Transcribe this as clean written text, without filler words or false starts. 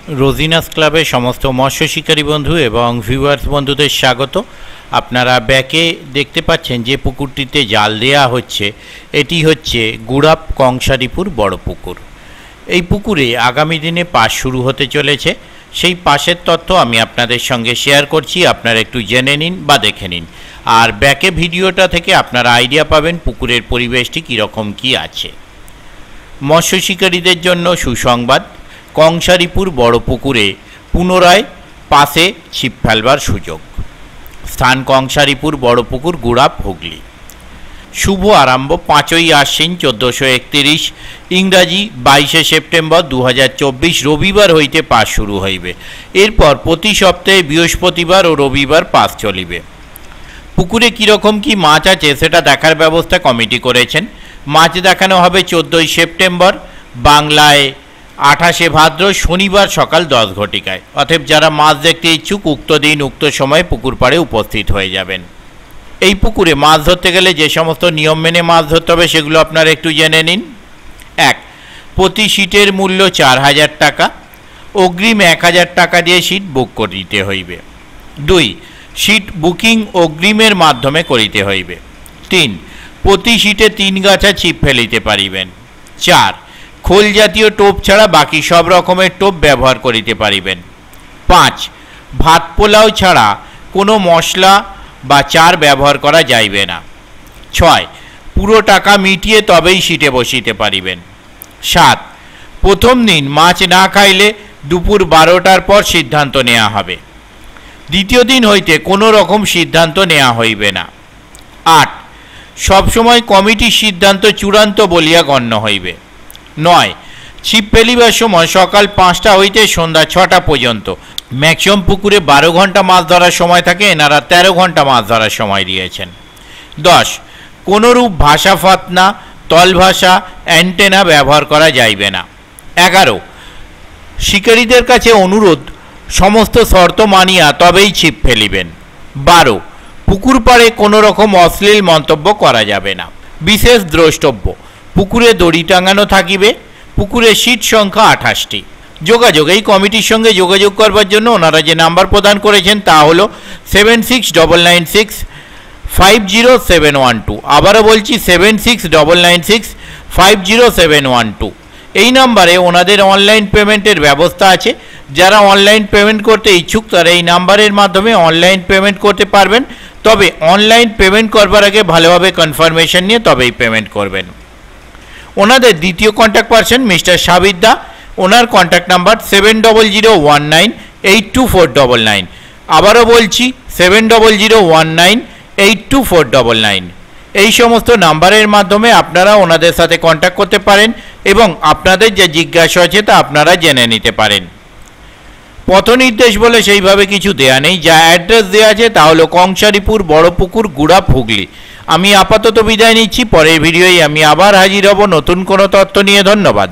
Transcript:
रोजिनास क्लाबे समस्त मत्स्य शिकारी बंधु एवं ভিউয়ার্স बंधुদের स्वागत। আপনারা ব্যাকে দেখতে পাচ্ছেন যে পুকুরটিতে জাল দেয়া হচ্ছে এটি হচ্ছে গুড়াপ কংসারীপুর বড় পুকুর। এই পুকুরে আগামী দিনে পাস শুরু হতে চলেছে, সেই পাসের তথ্য আমি আপনাদের সঙ্গে শেয়ার করছি, আপনারা একটু জেনে নিন বা দেখে নিন। আর ব্যাকে ভিডিওটা থেকে আপনারা আইডিয়া পাবেন পুকুরের পরিবেশটি কীরকম কী আছে। মৎস্য শিকারীদের জন্য সুসংবাদ, কংসারীপুর বড় পুকুরে পুনরায় পাসে ছিপ ফেলবার সুযোগ। স্থান কংসারীপুর বড় পুকুর, গুড়াপ, হুগলি। শুভ আরম্ভ 5ই আশ্বিন 1431 ইংরাজি 22শে সেপ্টেম্বর 2024 রবিবার হইতে পাস শুরু হইবে। এরপর প্রতি সপ্তাহে বৃহস্পতিবার ও রবিবার পাস চলিবে। পুকুরে কীরকম কি মাছ আছে সেটা দেখার ব্যবস্থা কমিটি করেছেন। মাছ দেখানো হবে 14ই সেপ্টেম্বর, বাংলায় 28শে ভাদ্র, শনিবার সকাল 10 ঘটিকায়। অতএব যারা মাছ দেখতে ইচ্ছুক উক্ত দিন উক্ত সময়ে পুকুর পাড়ে উপস্থিত হয়ে যাবেন। এই পুকুরে মাছ ধরতে গেলে যে সমস্ত নিয়ম মেনে মাছ ধরতে হবে সেগুলো আপনারা একটু জেনে নিন। 1. প্রতি সিটের মূল্য 4000 টাকা, অগ্রিম 1000 টাকা দিয়ে সিট বুক করিতে হইবে। 2. সিট বুকিং অগ্রিমের মাধ্যমে করিতে হইবে। 3. প্রতি সিটে 3 গাছা ছিপ ফেলিতে পারিবেন। 4. খোল জাতীয় টোপ ছাড়া বাকি সব রকমের টোপ ব্যবহার করিতে পারিবেন। 5. ভাত পোলাও ছাড়া কোনো মশলা বা চার ব্যবহার করা যাইবে না। 6. পুরো টাকা মিটিয়ে তবেই সিটে বসিতে পারিবেন। 7. প্রথম দিন মাছ না খাইলে দুপুর 12টার পর সিদ্ধান্ত নেওয়া হবে। দ্বিতীয় দিন হইতে কোনো রকম সিদ্ধান্ত নেওয়া হইবে না। 8. সবসময় কমিটির সিদ্ধান্ত চূড়ান্ত বলিয়া গণ্য হইবে। 9. ছিপ ফেলিবার সময় সকাল 5টা হইতে সন্ধ্যা 6টা পর্যন্ত। ম্যাক্সিমাম পুকুরে 12 ঘন্টা মাছ ধরার সময় থাকে, এনারা 13 ঘন্টা মাছ ধরার সময় দিয়েছেন। 10. কোনোরূপ ভাষা ফাতনা, তল ভাষা, অ্যান্টেনা ব্যবহার করা যাইবে না। 11. শিকারীদের কাছে অনুরোধ, সমস্ত শর্ত মানিয়া তবেই ছিপ ফেলিবেন। 12. পুকুর পাড়ে কোনো রকম অশ্লীল মন্তব্য করা যাবে না। বিশেষ দ্রষ্টব্য, পুকুরে দড়ি টাঙানো থাকিবে। পুকুরের সিট সংখ্যা 28টি। যোগাযোগ, এই কমিটির সঙ্গে যোগাযোগ করবার জন্য ওনারা যে নাম্বার প্রদান করেছেন তা হলো 7699650712। আবারও বলছি 7699650712। এই নাম্বারে ওনাদের অনলাইন পেমেন্টের ব্যবস্থা আছে। যারা অনলাইন পেমেন্ট করতে ইচ্ছুক তারা এই নাম্বারের মাধ্যমে অনলাইন পেমেন্ট করতে পারবেন। তবে অনলাইন পেমেন্ট করবার আগে ভালোভাবে কনফার্মেশন নিয়ে তবেই পেমেন্ট করবেন। ওনাদের দ্বিতীয় কন্ট্যাক্ট পারসন মিস্টার সাবির দা, ওনার কন্ট্যাক্ট নাম্বার 7001982499। আবারও বলছি 7001982499। এই সমস্ত নাম্বারের মাধ্যমে আপনারা ওনাদের সাথে কন্ট্যাক্ট করতে পারেন এবং আপনাদের যে জিজ্ঞাসা আছে তা আপনারা জেনে নিতে পারেন। পথ নির্দেশ বলে সেইভাবে কিছু দেয়া নেই, যা অ্যাড্রেস দেওয়া আছে তা হলো কংসারীপুর বড় পুকুর, গুড়াপ, হুগলি। আমি আপাতত বিদায় নিচ্ছি, পরের ভিডিওয় আমি আবার হাজির হব নতুন কোনো তথ্য নিয়ে। ধন্যবাদ।